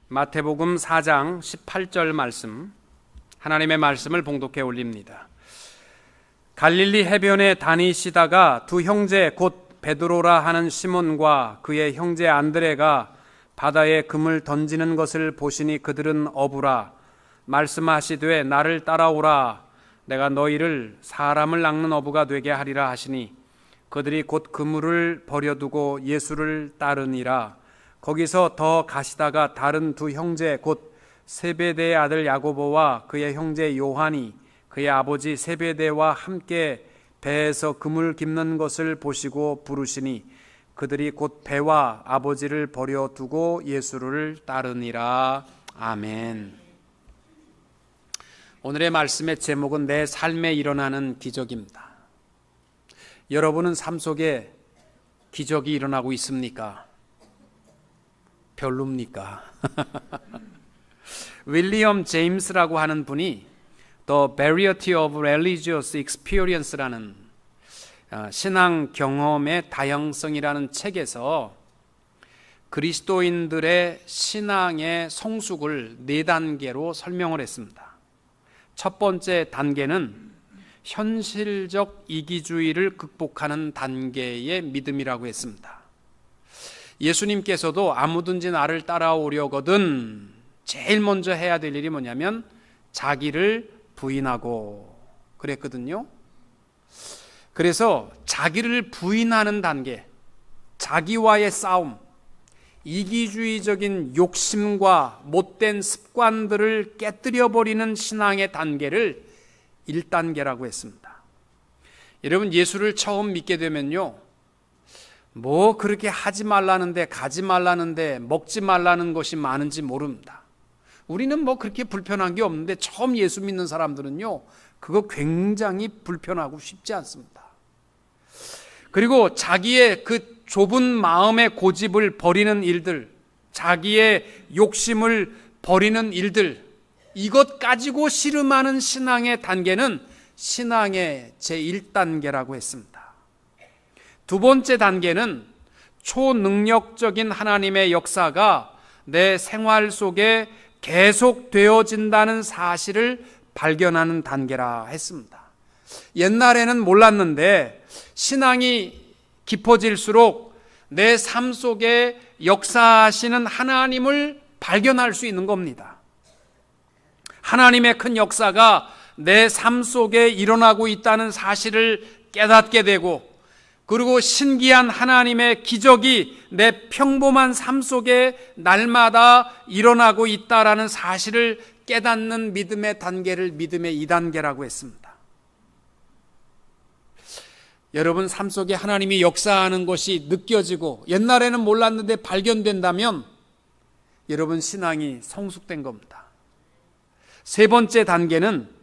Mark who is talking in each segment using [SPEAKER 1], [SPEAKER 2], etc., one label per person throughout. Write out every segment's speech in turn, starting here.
[SPEAKER 1] 마태복음 4장 18절 말씀, 하나님의 말씀을 봉독해 올립니다. 갈릴리 해변에 다니시다가 두 형제 곧 베드로라 하는 시몬과 그의 형제 안드레가 바다에 금을 던지는 것을 보시니 그들은 어부라. 말씀하시되 나를 따라오라. 내가 너희를 사람을 낚는 어부가 되게 하리라 하시니 그들이 곧 그물을 버려두고 예수를 따르니라. 거기서 더 가시다가 다른 두 형제 곧 세베대의 아들 야고보와 그의 형제 요한이 그의 아버지 세베대와 함께 배에서 그물 깁는 것을 보시고 부르시니 그들이 곧 배와 아버지를 버려두고 예수를 따르니라. 아멘. 오늘의 말씀의 제목은 내 삶에 일어나는 기적입니다. 여러분은 삶 속에 기적이 일어나고 있습니까? 별로입니까? 윌리엄 제임스라고 하는 분이 The Variety of Religious Experience라는 신앙 경험의 다양성이라는 책에서 그리스도인들의 신앙의 성숙을 4단계로 설명을 했습니다. 첫 번째 단계는 현실적 이기주의를 극복하는 단계의 믿음이라고 했습니다. 예수님께서도 아무든지 나를 따라오려거든 제일 먼저 해야 될 일이 뭐냐면 자기를 부인하고 그랬거든요. 그래서 자기를 부인하는 단계, 자기와의 싸움, 이기주의적인 욕심과 못된 습관들을 깨뜨려버리는 신앙의 단계를 1단계라고 했습니다. 여러분, 예수를 처음 믿게 되면요, 뭐 그렇게 하지 말라는데, 가지 말라는데, 먹지 말라는 것이 많은지 모릅니다. 우리는 뭐 그렇게 불편한 게 없는데 처음 예수 믿는 사람들은요, 그거 굉장히 불편하고 쉽지 않습니다. 그리고 자기의 그 좁은 마음의 고집을 버리는 일들, 자기의 욕심을 버리는 일들, 이것 가지고 씨름하는 신앙의 단계는 신앙의 제1단계라고 했습니다. 두 번째 단계는 초능력적인 하나님의 역사가 내 생활 속에 계속 되어진다는 사실을 발견하는 단계라 했습니다. 옛날에는 몰랐는데 신앙이 깊어질수록 내 삶 속에 역사하시는 하나님을 발견할 수 있는 겁니다. 하나님의 큰 역사가 내 삶 속에 일어나고 있다는 사실을 깨닫게 되고, 그리고 신기한 하나님의 기적이 내 평범한 삶 속에 날마다 일어나고 있다라는 사실을 깨닫는 믿음의 단계를 믿음의 2단계라고 했습니다. 여러분 삶 속에 하나님이 역사하는 것이 느껴지고 옛날에는 몰랐는데 발견된다면 여러분 신앙이 성숙된 겁니다. 세 번째 단계는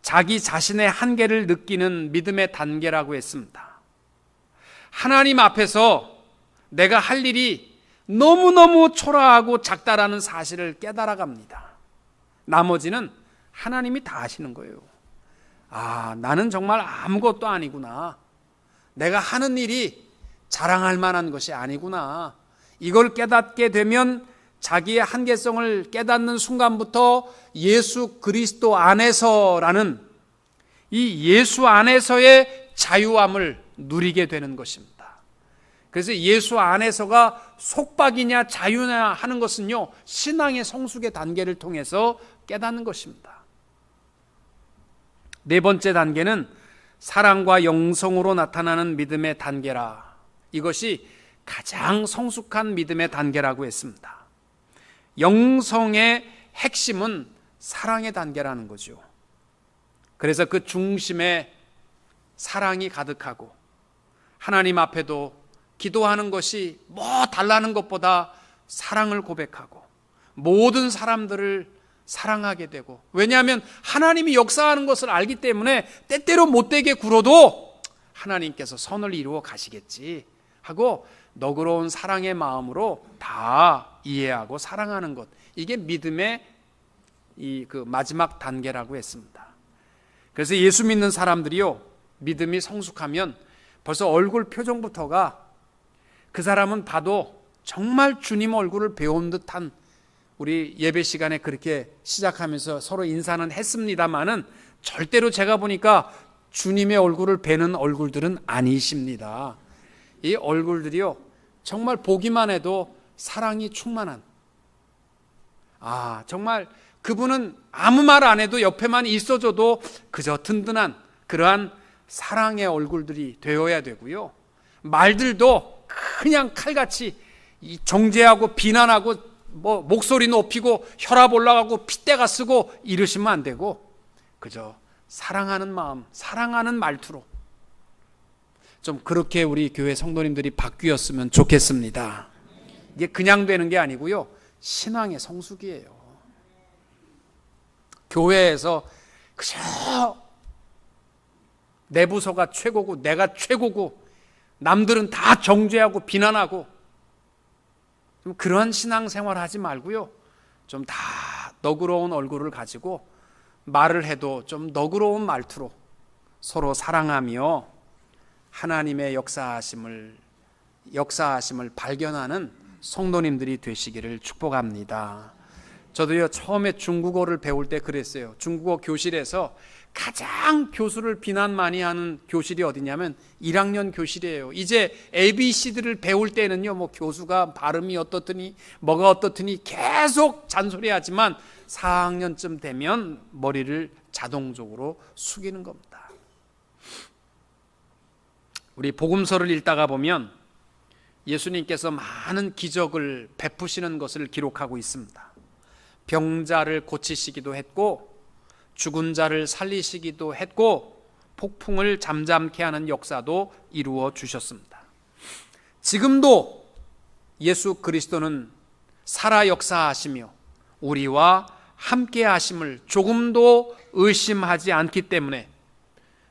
[SPEAKER 1] 자기 자신의 한계를 느끼는 믿음의 단계라고 했습니다. 하나님 앞에서 내가 할 일이 너무너무 초라하고 작다라는 사실을 깨달아 갑니다. 나머지는 하나님이 다 하시는 거예요. 아, 나는 정말 아무것도 아니구나. 내가 하는 일이 자랑할 만한 것이 아니구나. 이걸 깨닫게 되면 자기의 한계성을 깨닫는 순간부터 예수 그리스도 안에서라는 이 예수 안에서의 자유함을 누리게 되는 것입니다. 그래서 예수 안에서가 속박이냐 자유냐 하는 것은요, 신앙의 성숙의 단계를 통해서 깨닫는 것입니다. 네 번째 단계는 사랑과 영성으로 나타나는 믿음의 단계라. 이것이 가장 성숙한 믿음의 단계라고 했습니다. 영성의 핵심은 사랑의 단계라는 거죠. 그래서 그 중심에 사랑이 가득하고 하나님 앞에도 기도하는 것이 뭐 달라는 것보다 사랑을 고백하고 모든 사람들을 사랑하게 되고, 왜냐하면 하나님이 역사하는 것을 알기 때문에 때때로 못되게 굴어도 하나님께서 선을 이루어 가시겠지 하고 너그러운 사랑의 마음으로 다 이해하고 사랑하는 것, 이게 믿음의 그 마지막 단계라고 했습니다. 그래서 예수 믿는 사람들이요, 믿음이 성숙하면 벌써 얼굴 표정부터가 그 사람은 봐도 정말 주님 얼굴을 배운 듯한 우리 예배 시간에 그렇게 시작하면서 서로 인사는 했습니다마는 절대로 제가 보니까 주님의 얼굴을 뵈는 얼굴들은 아니십니다. 이 얼굴들이요, 정말 보기만 해도 사랑이 충만한, 정말 그분은 아무 말 안 해도 옆에만 있어줘도 그저 든든한 그러한 사랑의 얼굴들이 되어야 되고요, 말들도 그냥 칼같이 정죄하고 비난하고 목소리 높이고 혈압 올라가고 핏대가 쓰고 이러시면 안 되고, 그저 사랑하는 마음, 사랑하는 말투로 좀 그렇게 우리 교회 성도님들이 바뀌었으면 좋겠습니다. 이게 그냥 되는 게 아니고요, 신앙의 성숙이에요. 교회에서 그저 내 부서가 최고고 내가 최고고 남들은 다 정죄하고 비난하고, 좀 그런 신앙생활 하지 말고요, 좀 다 너그러운 얼굴을 가지고 말을 해도 좀 너그러운 말투로 서로 사랑하며 하나님의 역사하심을 발견하는 성도님들이 되시기를 축복합니다. 저도요, 처음에 중국어를 배울 때 그랬어요. 중국어 교실에서 가장 교수를 비난 많이 하는 교실이 어디냐면 1학년 교실이에요. 이제 ABC들을 배울 때는요, 교수가 발음이 어떻더니 뭐가 어떻더니 계속 잔소리하지만 4학년쯤 되면 머리를 자동적으로 숙이는 겁니다. 우리 복음서를 읽다가 보면 예수님께서 많은 기적을 베푸시는 것을 기록하고 있습니다. 병자를 고치시기도 했고, 죽은 자를 살리시기도 했고, 폭풍을 잠잠케 하는 역사도 이루어 주셨습니다. 지금도 예수 그리스도는 살아 역사하시며 우리와 함께 하심을 조금도 의심하지 않기 때문에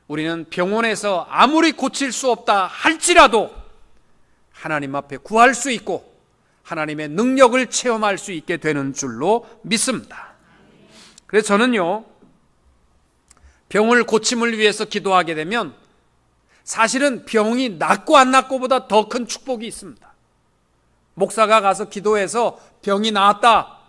[SPEAKER 1] 우리는 병원에서 아무리 고칠 수 없다 할지라도 하나님 앞에 구할 수 있고 하나님의 능력을 체험할 수 있게 되는 줄로 믿습니다. 그래서 저는요, 병을 고침을 위해서 기도하게 되면 사실은 병이 낫고 안 낫고보다 더 큰 축복이 있습니다. 목사가 가서 기도해서 병이 나았다,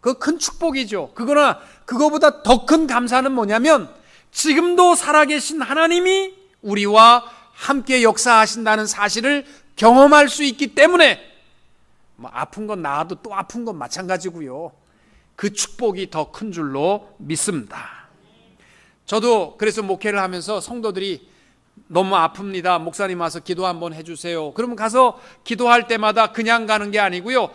[SPEAKER 1] 그거 큰 축복이죠. 그러나 그거보다 더 큰 감사는 뭐냐면 지금도 살아계신 하나님이 우리와 함께 역사하신다는 사실을 경험할 수 있기 때문에, 아픈 건 나아도 또 아픈 건 마찬가지고요, 그 축복이 더 큰 줄로 믿습니다. 저도 그래서 목회를 하면서 성도들이 너무 아픕니다, 목사님 와서 기도 한번 해주세요. 그러면 가서 기도할 때마다 그냥 가는 게 아니고요,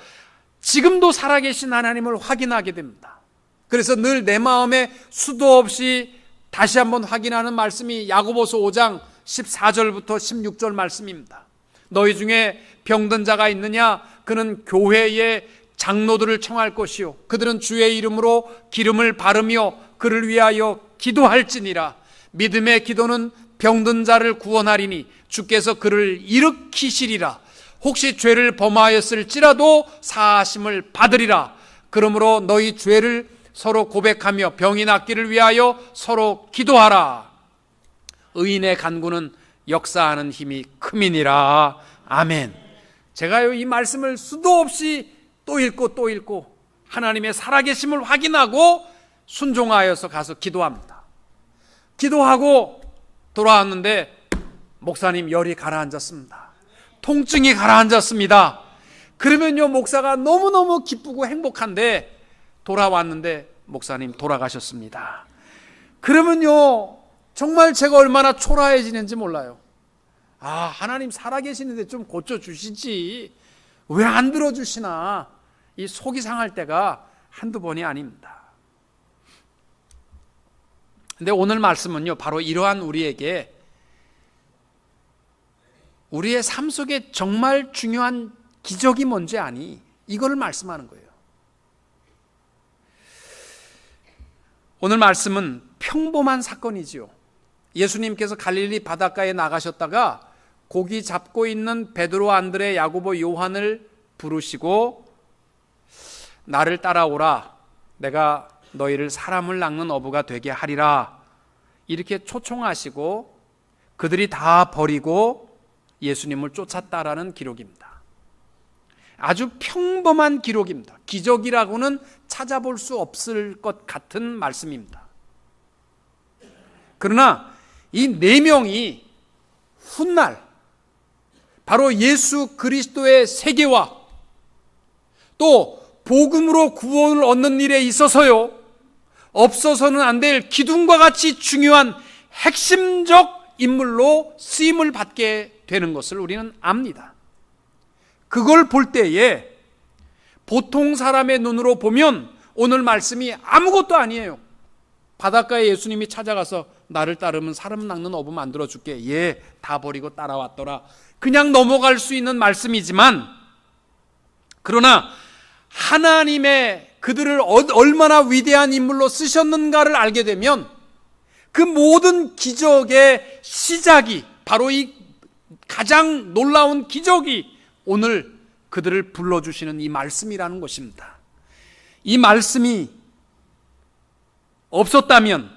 [SPEAKER 1] 지금도 살아계신 하나님을 확인하게 됩니다. 그래서 늘 내 마음에 수도 없이 다시 한번 확인하는 말씀이 야고보서 5장 14절부터 16절 말씀입니다. 너희 중에 병든 자가 있느냐? 그는 교회의 장로들을 청할 것이요, 그들은 주의 이름으로 기름을 바르며 그를 위하여 기도할지니라. 믿음의 기도는 병든 자를 구원하리니 주께서 그를 일으키시리라. 혹시 죄를 범하였을지라도 사하심을 받으리라. 그러므로 너희 죄를 서로 고백하며 병이 낫기를 위하여 서로 기도하라. 의인의 간구는 역사하는 힘이 큼이니라. 아멘. 제가요, 이 말씀을 수도 없이 또 읽고 또 읽고 하나님의 살아계심을 확인하고 순종하여서 가서 기도합니다. 기도하고 돌아왔는데 목사님 열이 가라앉았습니다. 통증이 가라앉았습니다. 그러면요, 목사가 너무너무 기쁘고 행복한데 돌아왔는데 목사님 돌아가셨습니다. 그러면요, 정말 제가 얼마나 초라해지는지 몰라요. 하나님 살아계시는데 좀 고쳐주시지 왜 안 들어주시나, 이 속이 상할 때가 한두 번이 아닙니다. 근데 오늘 말씀은요, 바로 이러한 우리에게 우리의 삶 속에 정말 중요한 기적이 뭔지 아니, 이걸 말씀하는 거예요. 오늘 말씀은 평범한 사건이지요. 예수님께서 갈릴리 바닷가에 나가셨다가 고기 잡고 있는 베드로, 안드레, 야고보, 요한을 부르시고 나를 따라오라, 내가 너희를 사람을 낚는 어부가 되게 하리라, 이렇게 초청하시고 그들이 다 버리고 예수님을 쫓았다라는 기록입니다. 아주 평범한 기록입니다. 기적이라고는 찾아볼 수 없을 것 같은 말씀입니다. 그러나 이 네 명이 훗날 바로 예수 그리스도의 세계와 또 복음으로 구원을 얻는 일에 있어서요, 없어서는 안 될 기둥과 같이 중요한 핵심적 인물로 쓰임을 받게 되는 것을 우리는 압니다. 그걸 볼 때에 보통 사람의 눈으로 보면 오늘 말씀이 아무것도 아니에요. 바닷가에 예수님이 찾아가서 나를 따르면 사람 낚는 어부 만들어 줄게. 얘 다 버리고 따라왔더라. 그냥 넘어갈 수 있는 말씀이지만, 그러나 하나님의 그들을 얼마나 위대한 인물로 쓰셨는가를 알게 되면 그 모든 기적의 시작이, 바로 이 가장 놀라운 기적이 오늘 그들을 불러주시는 이 말씀이라는 것입니다. 이 말씀이 없었다면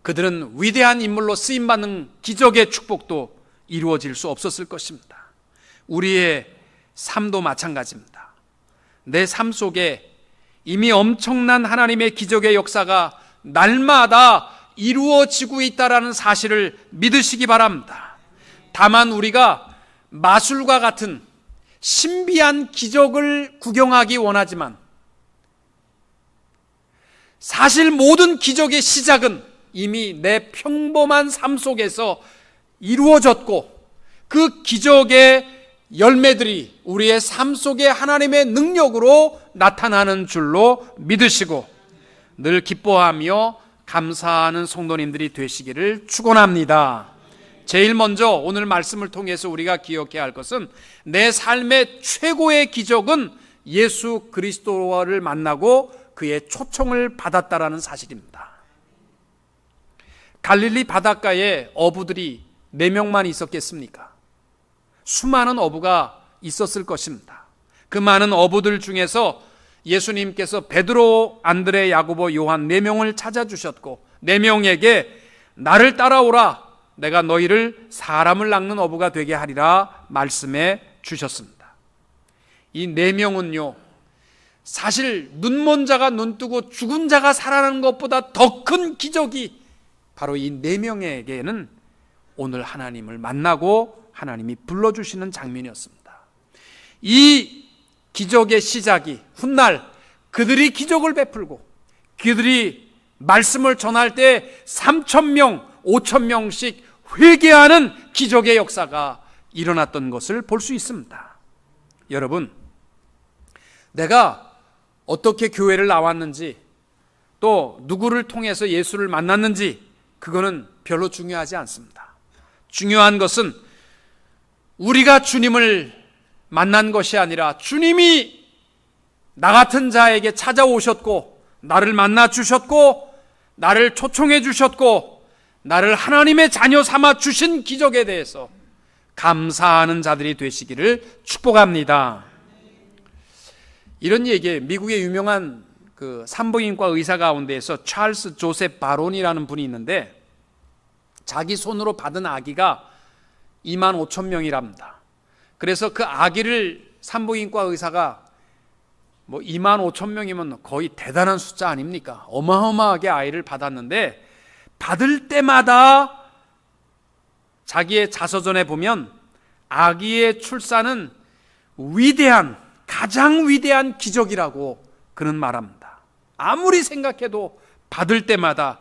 [SPEAKER 1] 그들은 위대한 인물로 쓰임받는 기적의 축복도 이루어질 수 없었을 것입니다. 우리의 삶도 마찬가지입니다. 내 삶 속에 이미 엄청난 하나님의 기적의 역사가 날마다 이루어지고 있다는 사실을 믿으시기 바랍니다. 다만 우리가 마술과 같은 신비한 기적을 구경하기 원하지만, 사실 모든 기적의 시작은 이미 내 평범한 삶 속에서 이루어졌고, 그 기적의 열매들이 우리의 삶 속에 하나님의 능력으로 나타나는 줄로 믿으시고 늘 기뻐하며 감사하는 성도님들이 되시기를 축원합니다. 제일 먼저 오늘 말씀을 통해서 우리가 기억해야 할 것은, 내 삶의 최고의 기적은 예수 그리스도를 만나고 그의 초청을 받았다라는 사실입니다. 갈릴리 바닷가에 어부들이 4명만 있었겠습니까? 수많은 어부가 있었을 것입니다. 그 많은 어부들 중에서 예수님께서 베드로, 안드레, 야고보, 요한 4명을 찾아주셨고, 4명에게 나를 따라오라, 내가 너희를 사람을 낚는 어부가 되게 하리라 말씀해 주셨습니다. 이 4명은요, 사실 눈먼 자가 눈 뜨고 죽은 자가 살아나는 것보다 더 큰 기적이 바로 이 4명에게는 오늘 하나님을 만나고 하나님이 불러주시는 장면이었습니다. 이 기적의 시작이 훗날 그들이 기적을 베풀고 그들이 말씀을 전할 때 3,000명, 5,000명씩 회개하는 기적의 역사가 일어났던 것을 볼 수 있습니다. 여러분, 내가 어떻게 교회를 나왔는지, 또 누구를 통해서 예수를 만났는지, 그거는 별로 중요하지 않습니다. 중요한 것은 우리가 주님을 만난 것이 아니라 주님이 나 같은 자에게 찾아오셨고 나를 만나 주셨고 나를 초청해 주셨고 나를 하나님의 자녀 삼아 주신 기적에 대해서 감사하는 자들이 되시기를 축복합니다. 이런 얘기에 미국의 유명한 그 산부인과 의사 가운데에서 찰스 조셉 바론이라는 분이 있는데, 자기 손으로 받은 아기가 25,000명이랍니다. 그래서 그 아기를 산부인과 의사가 25,000명이면 거의 대단한 숫자 아닙니까? 어마어마하게 아이를 받았는데, 받을 때마다 자기의 자서전에 보면 아기의 출산은 가장 위대한 기적이라고 그는 말합니다. 아무리 생각해도 받을 때마다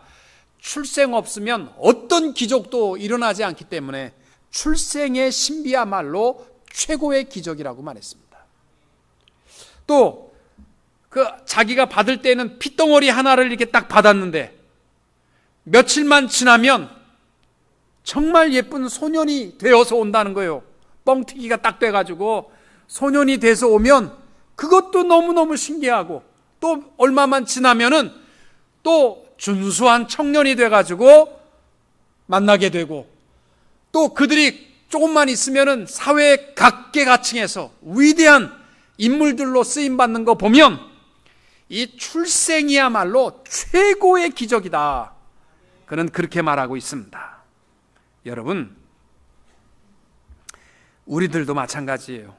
[SPEAKER 1] 출생 없으면 어떤 기적도 일어나지 않기 때문에 출생의 신비야말로 최고의 기적이라고 말했습니다. 또 그 자기가 받을 때는 핏덩어리 하나를 이렇게 딱 받았는데 며칠만 지나면 정말 예쁜 소년이 되어서 온다는 거예요. 뻥튀기가 딱 돼가지고 소년이 돼서 오면 그것도 너무너무 신기하고, 또 얼마만 지나면은 또 준수한 청년이 돼가지고 만나게 되고, 또 그들이 조금만 있으면은 사회의 각계각층에서 위대한 인물들로 쓰임받는 거 보면 이 출생이야말로 최고의 기적이다. 그는 그렇게 말하고 있습니다. 여러분, 우리들도 마찬가지예요.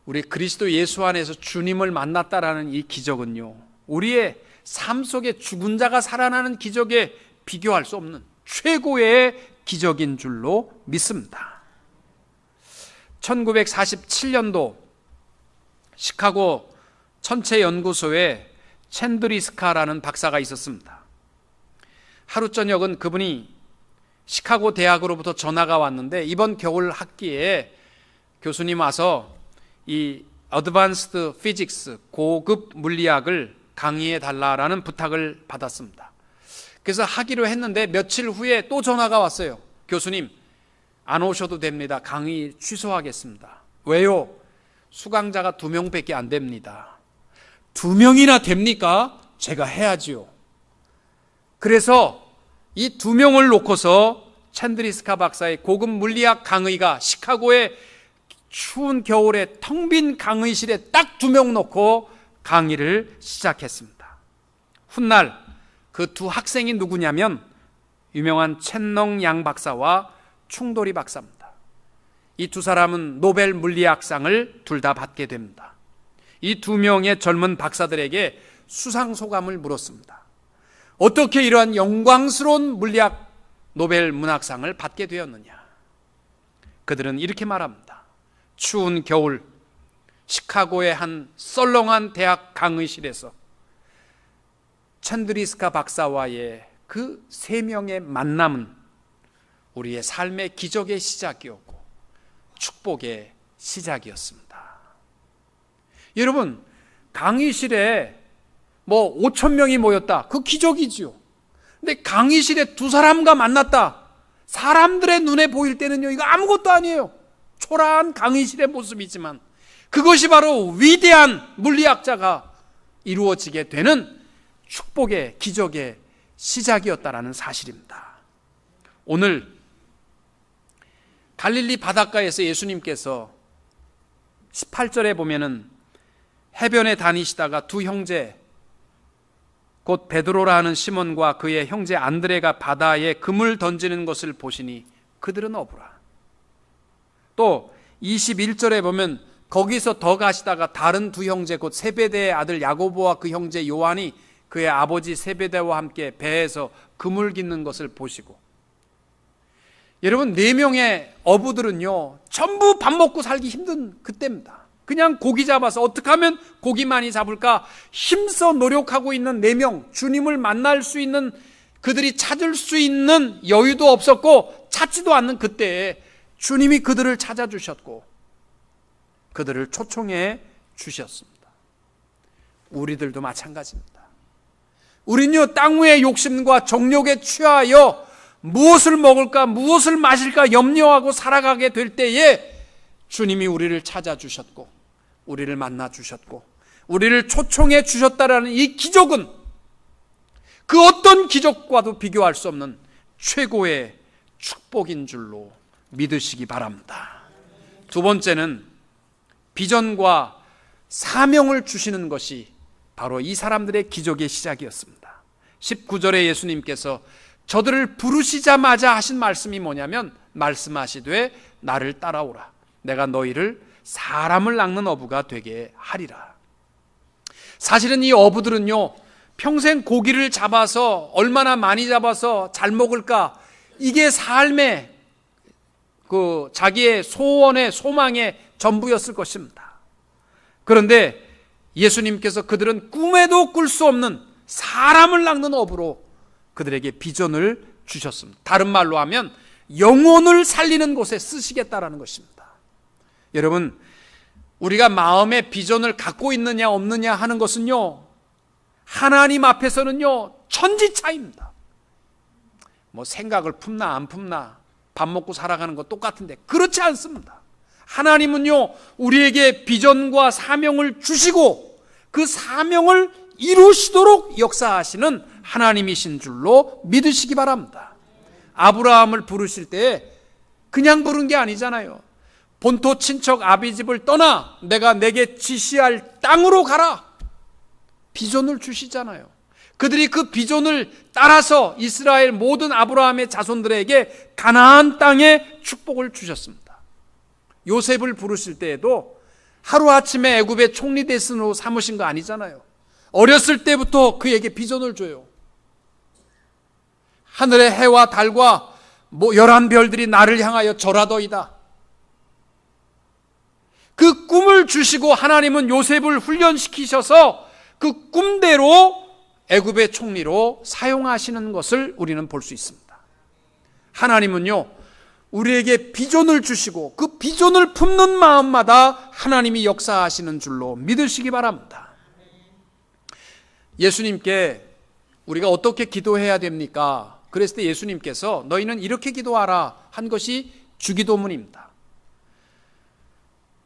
[SPEAKER 1] 우리 그리스도 예수 안에서 주님을 만났다라는 이 기적은요, 우리의 삶 속에 죽은 자가 살아나는 기적에 비교할 수 없는 최고의 기적인 줄로 믿습니다. 1947년도 시카고 천체연구소에 챈드리스카라는 박사가 있었습니다. 하루 저녁은 그분이 시카고 대학으로부터 전화가 왔는데, 이번 겨울 학기에 교수님 와서 이 어드밴스드 피직스, 고급 물리학을 강의해 달라라는 부탁을 받았습니다. 그래서 하기로 했는데 며칠 후에 또 전화가 왔어요. 교수님, 안 오셔도 됩니다. 강의 취소하겠습니다. 왜요? 수강자가 2명밖에 안 됩니다. 2명이나 됩니까? 제가 해야지요. 그래서 이 2명을 놓고서 챈드리스카 박사의 고급 물리학 강의가 시카고의 추운 겨울에 텅 빈 강의실에 딱 2명 놓고 강의를 시작했습니다. 훗날 그 2 학생이 누구냐면 유명한 첸농 양 박사와 충돌이 박사입니다. 이 2 사람은 노벨 물리학상을 둘 다 받게 됩니다. 이 2명의 젊은 박사들에게 수상 소감을 물었습니다. 어떻게 이러한 영광스러운 물리학 노벨 문학상을 받게 되었느냐? 그들은 이렇게 말합니다. 추운 겨울 시카고의 한 썰렁한 대학 강의실에서 챈드리스카 박사와의 그 3명의 만남은 우리의 삶의 기적의 시작이었고 축복의 시작이었습니다. 여러분, 강의실에 5,000명이 모였다. 그 기적이지요. 근데 강의실에 2 사람과 만났다. 사람들의 눈에 보일 때는요, 이거 아무것도 아니에요. 초라한 강의실의 모습이지만 그것이 바로 위대한 물리학자가 이루어지게 되는 축복의 기적의 시작이었다라는 사실입니다. 오늘 갈릴리 바닷가에서 예수님께서 18절에 보면은 해변에 다니시다가 2 형제, 곧 베드로라 하는 시몬과 그의 형제 안드레가 바다에 금을 던지는 것을 보시니 그들은 어부라. 또 21절에 보면 거기서 더 가시다가 다른 2 형제, 곧 세베대의 아들 야고보와 그 형제 요한이 그의 아버지 세베대와 함께 배에서 그물 깃는 것을 보시고, 여러분 4명의 어부들은요 전부 밥 먹고 살기 힘든 그때입니다. 그냥 고기 잡아서 어떻게 하면 고기 많이 잡을까 힘써 노력하고 있는 4명, 주님을 만날 수 있는, 그들이 찾을 수 있는 여유도 없었고 찾지도 않는 그때에 주님이 그들을 찾아주셨고 그들을 초청해 주셨습니다. 우리들도 마찬가지입니다. 우리는요 땅 위의 욕심과 정욕에 취하여 무엇을 먹을까 무엇을 마실까 염려하고 살아가게 될 때에 주님이 우리를 찾아주셨고 우리를 만나주셨고 우리를 초청해 주셨다라는 이 기적은 그 어떤 기적과도 비교할 수 없는 최고의 축복인 줄로 믿으시기 바랍니다. 2 번째는 비전과 사명을 주시는 것이 바로 이 사람들의 기적의 시작이었습니다. 19절에 예수님께서 저들을 부르시자마자 하신 말씀이 뭐냐면 말씀하시되 나를 따라오라. 내가 너희를 사람을 낚는 어부가 되게 하리라. 사실은 이 어부들은요 평생 고기를 잡아서 얼마나 많이 잡아서 잘 먹을까, 이게 삶의 자기의 소원의 소망의 전부였을 것입니다. 그런데 예수님께서 그들은 꿈에도 꿀 수 없는 사람을 낚는 어부로 그들에게 비전을 주셨습니다. 다른 말로 하면 영혼을 살리는 곳에 쓰시겠다라는 것입니다. 여러분, 우리가 마음의 비전을 갖고 있느냐 없느냐 하는 것은요 하나님 앞에서는요 천지차이입니다. 생각을 품나 안 품나 밥 먹고 살아가는 거 똑같은데 그렇지 않습니다. 하나님은요 우리에게 비전과 사명을 주시고 그 사명을 이루시도록 역사하시는 하나님이신 줄로 믿으시기 바랍니다. 아브라함을 부르실 때 그냥 부른 게 아니잖아요. 본토 친척 아비집을 떠나 내가 내게 지시할 땅으로 가라. 비전을 주시잖아요. 그들이 그 비전을 따라서 이스라엘 모든 아브라함의 자손들에게 가나안 땅에 축복을 주셨습니다. 요셉을 부르실 때에도 하루아침에 애굽의 총리 대신으로 삼으신 거 아니잖아요. 어렸을 때부터 그에게 비전을 줘요. 하늘의 해와 달과 11별들이 나를 향하여 절하더이다. 그 꿈을 주시고 하나님은 요셉을 훈련시키셔서 그 꿈대로 애굽의 총리로 사용하시는 것을 우리는 볼 수 있습니다. 하나님은요, 우리에게 비전을 주시고 그 비전을 품는 마음마다 하나님이 역사하시는 줄로 믿으시기 바랍니다. 예수님께 우리가 어떻게 기도해야 됩니까? 그랬을 때 예수님께서 너희는 이렇게 기도하라 한 것이 주기도문입니다.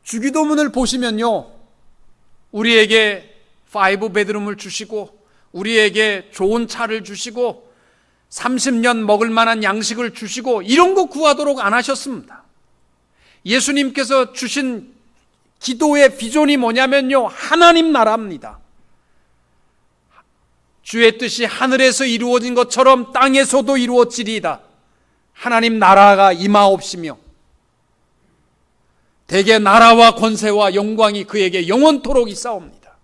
[SPEAKER 1] 주기도문을 보시면요, 우리에게 5베드룸을 주시고 우리에게 좋은 차를 주시고 30년 먹을 만한 양식을 주시고 이런 거 구하도록 안 하셨습니다. 예수님께서 주신 기도의 비전이 뭐냐면요, 하나님 나라입니다. 주의 뜻이 하늘에서 이루어진 것처럼 땅에서도 이루어지리이다. 하나님 나라가 임하옵시며 대개 나라와 권세와 영광이 그에게 영원토록 있사옵니다.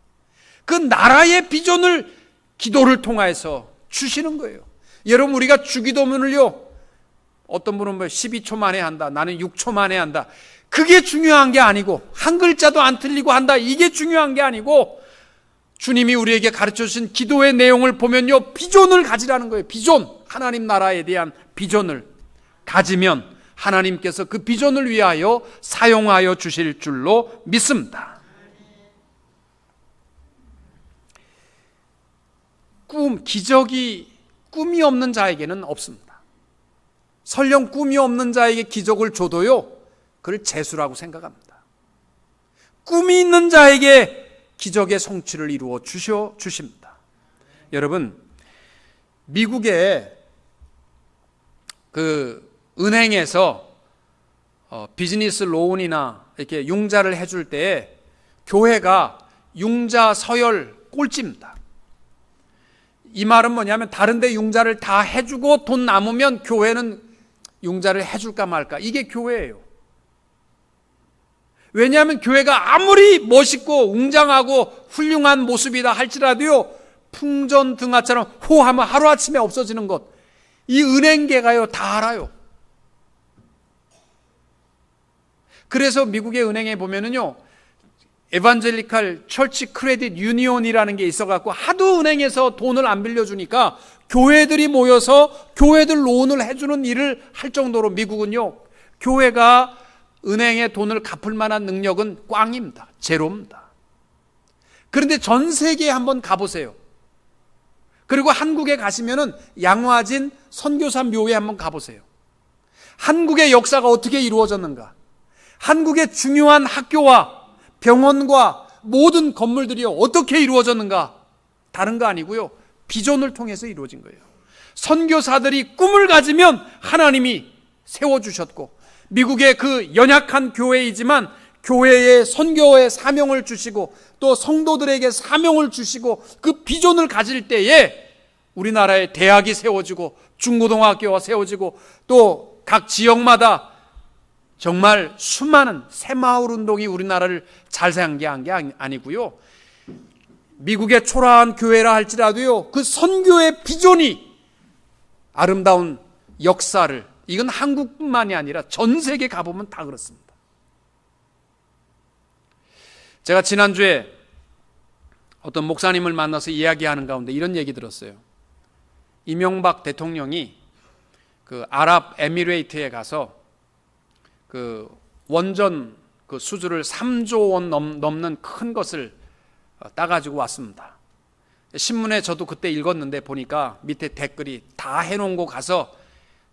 [SPEAKER 1] 그 나라의 비전을 기도를 통해서 주시는 거예요. 여러분, 우리가 주기도문을요, 어떤 분은 12초 만에 한다, 나는 6초 만에 한다, 그게 중요한 게 아니고, 한 글자도 안 틀리고 한다, 이게 중요한 게 아니고, 주님이 우리에게 가르쳐 주신 기도의 내용을 보면요, 비전을 가지라는 거예요. 비전, 하나님 나라에 대한 비전을 가지면 하나님께서 그 비전을 위하여 사용하여 주실 줄로 믿습니다. 기적이 꿈이 없는 자에게는 없습니다. 설령 꿈이 없는 자에게 기적을 줘도요, 그걸 재수라고 생각합니다. 꿈이 있는 자에게 기적의 성취를 이루어 주십니다. 여러분, 미국의 그 은행에서 비즈니스 론이나 이렇게 융자를 해줄 때 교회가 융자 서열 꼴찌입니다. 이 말은 뭐냐면 다른 데 융자를 다 해주고 돈 남으면 교회는 융자를 해줄까 말까, 이게 교회예요. 왜냐하면 교회가 아무리 멋있고 웅장하고 훌륭한 모습이다 할지라도요, 풍전등화처럼 호하면 하루아침에 없어지는 것, 이 은행계가요 다 알아요. 그래서 미국의 은행에 보면은요, 에반젤리칼 처치 크레딧 유니온이라는 게 있어갖고 하도 은행에서 돈을 안 빌려주니까 교회들이 모여서 교회들 론을 해주는 일을 할 정도로 미국은요, 교회가 은행에 돈을 갚을 만한 능력은 꽝입니다. 제로입니다. 그런데 전 세계에 한번 가보세요. 그리고 한국에 가시면은 양화진 선교사 묘에 한번 가보세요. 한국의 역사가 어떻게 이루어졌는가? 한국의 중요한 학교와 병원과 모든 건물들이 어떻게 이루어졌는가? 다른 거 아니고요, 비전을 통해서 이루어진 거예요. 선교사들이 꿈을 가지면 하나님이 세워주셨고, 미국의 그 연약한 교회이지만 교회에 선교의 사명을 주시고 또 성도들에게 사명을 주시고 그 비전을 가질 때에 우리나라에 대학이 세워지고 중고등학교가 세워지고 또 각 지역마다 정말 수많은 새마을 운동이 우리나라를 잘 생각한 게 아니고요, 미국의 초라한 교회라 할지라도요, 그 선교의 비전이 아름다운 역사를, 이건 한국뿐만이 아니라 전 세계 가보면 다 그렇습니다. 제가 지난주에 어떤 목사님을 만나서 이야기하는 가운데 이런 얘기 들었어요. 이명박 대통령이 그 아랍에미레이트에 가서 그 원전 그 수주를 3조 원 넘는 큰 것을 따가지고 왔습니다. 신문에 저도 그때 읽었는데 보니까 밑에 댓글이 다 해놓은 거 가서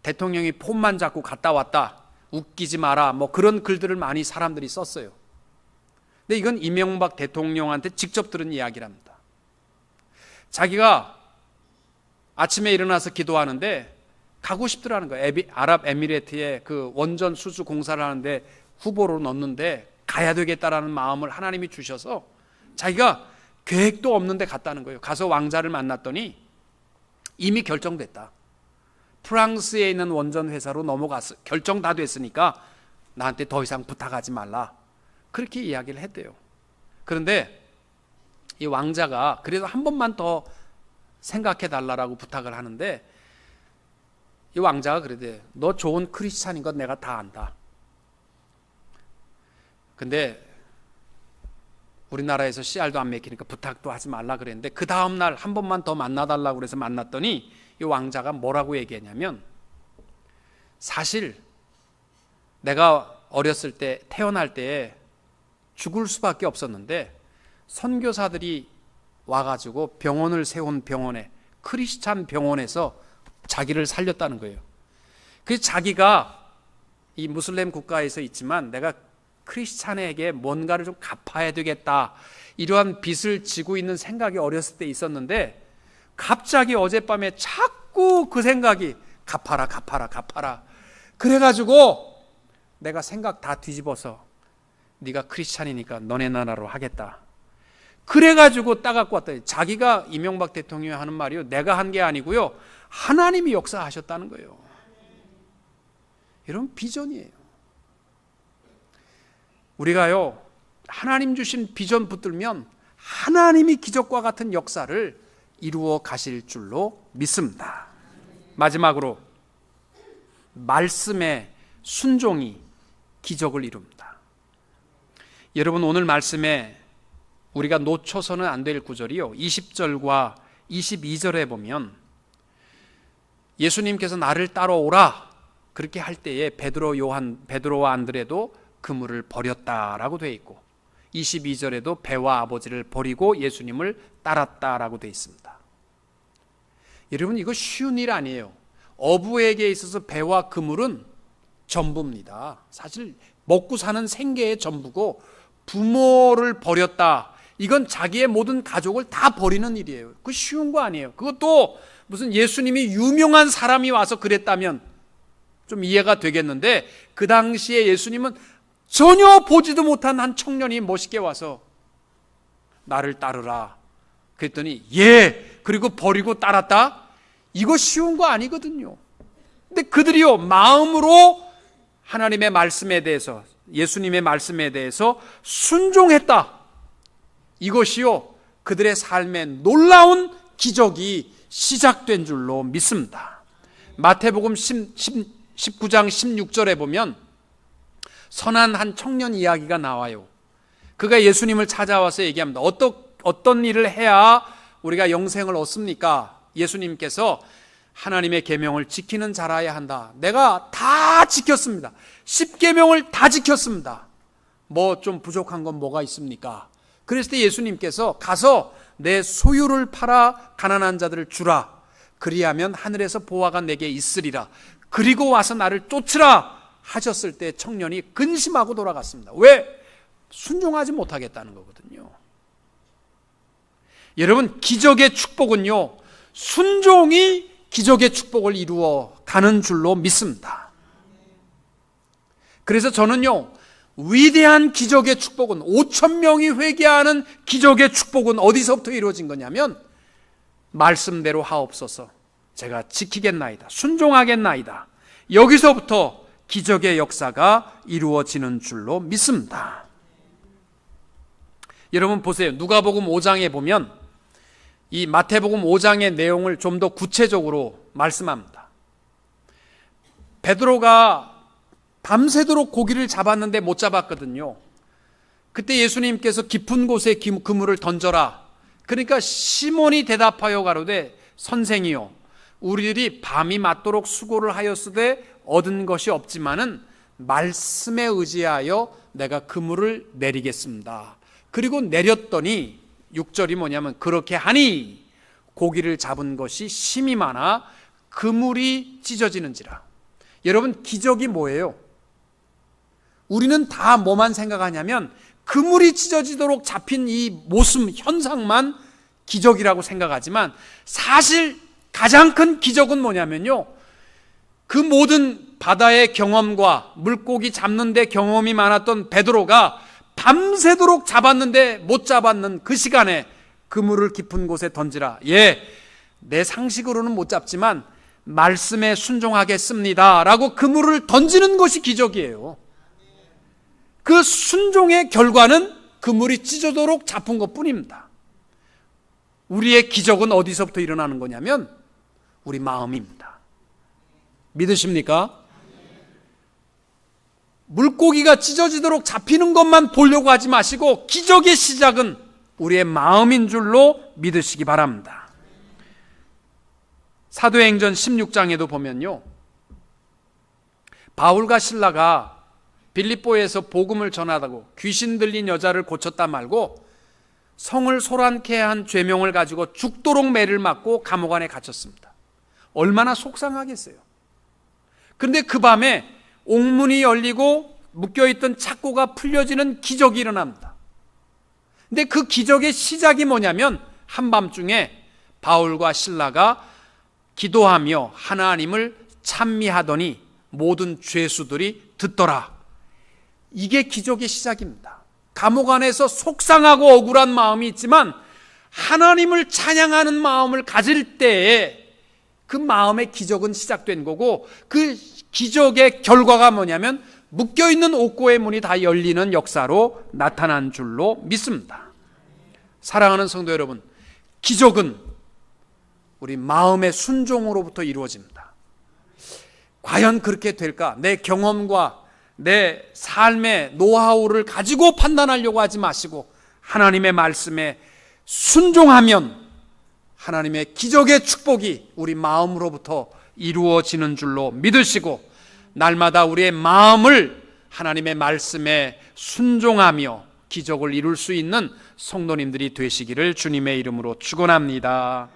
[SPEAKER 1] 대통령이 폰만 잡고 갔다 왔다, 웃기지 마라, 뭐 그런 글들을 많이 사람들이 썼어요. 근데 이건 이명박 대통령한테 직접 들은 이야기랍니다. 자기가 아침에 일어나서 기도하는데 가고 싶더라는 거예요. 아랍에미레이트에 그 원전 수주 공사를 하는데 후보로 넣는데 가야 되겠다라는 마음을 하나님이 주셔서 자기가 계획도 없는데 갔다는 거예요. 가서 왕자를 만났더니 이미 결정됐다. 프랑스에 있는 원전 회사로 넘어갔어. 결정 다 됐으니까 나한테 더 이상 부탁하지 말라. 그렇게 이야기를 했대요. 그런데 이 왕자가 그래도 한 번만 더 생각해 달라고 부탁을 하는데, 이 왕자가 그러대. 너 좋은 크리스찬인 건 내가 다 안다. 근데 우리나라에서 씨알도 안 먹히니까 부탁도 하지 말라 그랬는데, 그 다음날 한 번만 더 만나달라고 그래서 만났더니 이 왕자가 뭐라고 얘기했냐면, 사실 내가 어렸을 때, 태어날 때 죽을 수밖에 없었는데 선교사들이 와가지고 병원을 세운 병원에, 크리스찬 병원에서 자기를 살렸다는 거예요. 그래서 자기가 이 무슬림 국가에서 있지만 내가 크리스찬에게 뭔가를 좀 갚아야 되겠다, 이러한 빚을 지고 있는 생각이 어렸을 때 있었는데, 갑자기 어젯밤에 자꾸 그 생각이 갚아라 갚아라 갚아라. 그래가지고 내가 생각 다 뒤집어서 네가 크리스찬이니까 너네 나라로 하겠다. 그래가지고 따갖고 왔더니, 자기가 이명박 대통령이 하는 말이요, 내가 한 게 아니고요, 하나님이 역사하셨다는 거예요. 이런 비전이에요. 우리가요, 하나님 주신 비전 붙들면 하나님이 기적과 같은 역사를 이루어 가실 줄로 믿습니다. 마지막으로, 말씀의 순종이 기적을 이룹니다. 여러분, 오늘 말씀에 우리가 놓쳐서는 안 될 구절이요, 20절과 22절에 보면 예수님께서 나를 따라오라 그렇게 할 때에 베드로와 안드레도 그물을 버렸다라고 되어 있고, 22절에도 배와 아버지를 버리고 예수님을 따랐다라고 되어 있습니다. 여러분, 이거 쉬운 일 아니에요. 어부에게 있어서 배와 그물은 전부입니다. 사실 먹고 사는 생계의 전부고, 부모를 버렸다, 이건 자기의 모든 가족을 다 버리는 일이에요. 그거 쉬운 거 아니에요. 그것도 무슨 예수님이 유명한 사람이 와서 그랬다면 좀 이해가 되겠는데, 그 당시에 예수님은 전혀 보지도 못한 한 청년이 멋있게 와서 나를 따르라 그랬더니, 예, 그리고 버리고 따랐다? 이거 쉬운 거 아니거든요. 근데 그들이요, 마음으로 하나님의 말씀에 대해서, 예수님의 말씀에 대해서 순종했다. 이것이요, 그들의 삶에 놀라운 기적이 시작된 줄로 믿습니다. 마태복음 19장 16절에 보면 선한 한 청년 이야기가 나와요. 그가 예수님을 찾아와서 얘기합니다. 어떤 일을 해야 우리가 영생을 얻습니까? 예수님께서 하나님의 계명을 지키는 자라야 한다. 내가 다 지켰습니다. 10계명을 다 지켰습니다. 뭐 좀 부족한 건 뭐가 있습니까? 그랬을 때 예수님께서 가서 내 소유를 팔아 가난한 자들을 주라. 그리하면 하늘에서 보화가 내게 있으리라. 그리고 와서 나를 쫓으라 하셨을 때 청년이 근심하고 돌아갔습니다. 왜? 순종하지 못하겠다는 거거든요. 여러분, 기적의 축복은요, 순종이 기적의 축복을 이루어 가는 줄로 믿습니다. 그래서 저는요, 위대한 기적의 축복은, 5천 명이 회개하는 기적의 축복은 어디서부터 이루어진 거냐면, 말씀대로 하옵소서, 제가 지키겠나이다, 순종하겠나이다, 여기서부터 기적의 역사가 이루어지는 줄로 믿습니다. 여러분 보세요. 누가복음 5장에 보면 이 마태복음 5장의 내용을 좀 더 구체적으로 말씀합니다. 베드로가 밤새도록 고기를 잡았는데 못 잡았거든요. 그때 예수님께서 깊은 곳에 그물을 던져라. 그러니까 시몬이 대답하여 가로되, 선생이요, 우리들이 밤이 맞도록 수고를 하였으되 얻은 것이 없지만은 말씀에 의지하여 내가 그물을 내리겠습니다. 그리고 내렸더니 6절이 뭐냐면, 그렇게 하니 고기를 잡은 것이 심이 많아 그물이 찢어지는지라. 여러분, 기적이 뭐예요? 우리는 다 뭐만 생각하냐면 그물이 찢어지도록 잡힌 이 모습, 현상만 기적이라고 생각하지만, 사실 가장 큰 기적은 뭐냐면요, 그 모든 바다의 경험과 물고기 잡는 데 경험이 많았던 베드로가 밤새도록 잡았는데 못 잡았는 그 시간에 그물을 깊은 곳에 던지라. 예, 내 상식으로는 못 잡지만 말씀에 순종하겠습니다 라고 그물을 던지는 것이 기적이에요. 그 순종의 결과는 그물이 찢어도록 잡은 것뿐입니다. 우리의 기적은 어디서부터 일어나는 거냐면 우리 마음입니다. 믿으십니까? 물고기가 찢어지도록 잡히는 것만 보려고 하지 마시고 기적의 시작은 우리의 마음인 줄로 믿으시기 바랍니다. 사도행전 16장에도 보면요, 바울과 실라가 빌립보에서 복음을 전하다고 귀신 들린 여자를 고쳤다 말고 성을 소란케 한 죄명을 가지고 죽도록 매를 맞고 감옥 안에 갇혔습니다. 얼마나 속상하겠어요. 그런데 그 밤에 옥문이 열리고 묶여있던 착고가 풀려지는 기적이 일어납니다. 근데 그 기적의 시작이 뭐냐면 한밤중에 바울과 실라가 기도하며 하나님을 찬미하더니 모든 죄수들이 듣더라. 이게 기적의 시작입니다. 감옥 안에서 속상하고 억울한 마음이 있지만 하나님을 찬양하는 마음을 가질 때에 그 마음의 기적은 시작된 거고, 그 기적의 결과가 뭐냐면 묶여있는 옥고의 문이 다 열리는 역사로 나타난 줄로 믿습니다. 사랑하는 성도 여러분, 기적은 우리 마음의 순종으로부터 이루어집니다. 과연 그렇게 될까? 내 경험과 내 삶의 노하우를 가지고 판단하려고 하지 마시고 하나님의 말씀에 순종하면 하나님의 기적의 축복이 우리 마음으로부터 이루어지는 줄로 믿으시고, 날마다 우리의 마음을 하나님의 말씀에 순종하며 기적을 이룰 수 있는 성도님들이 되시기를 주님의 이름으로 축원합니다.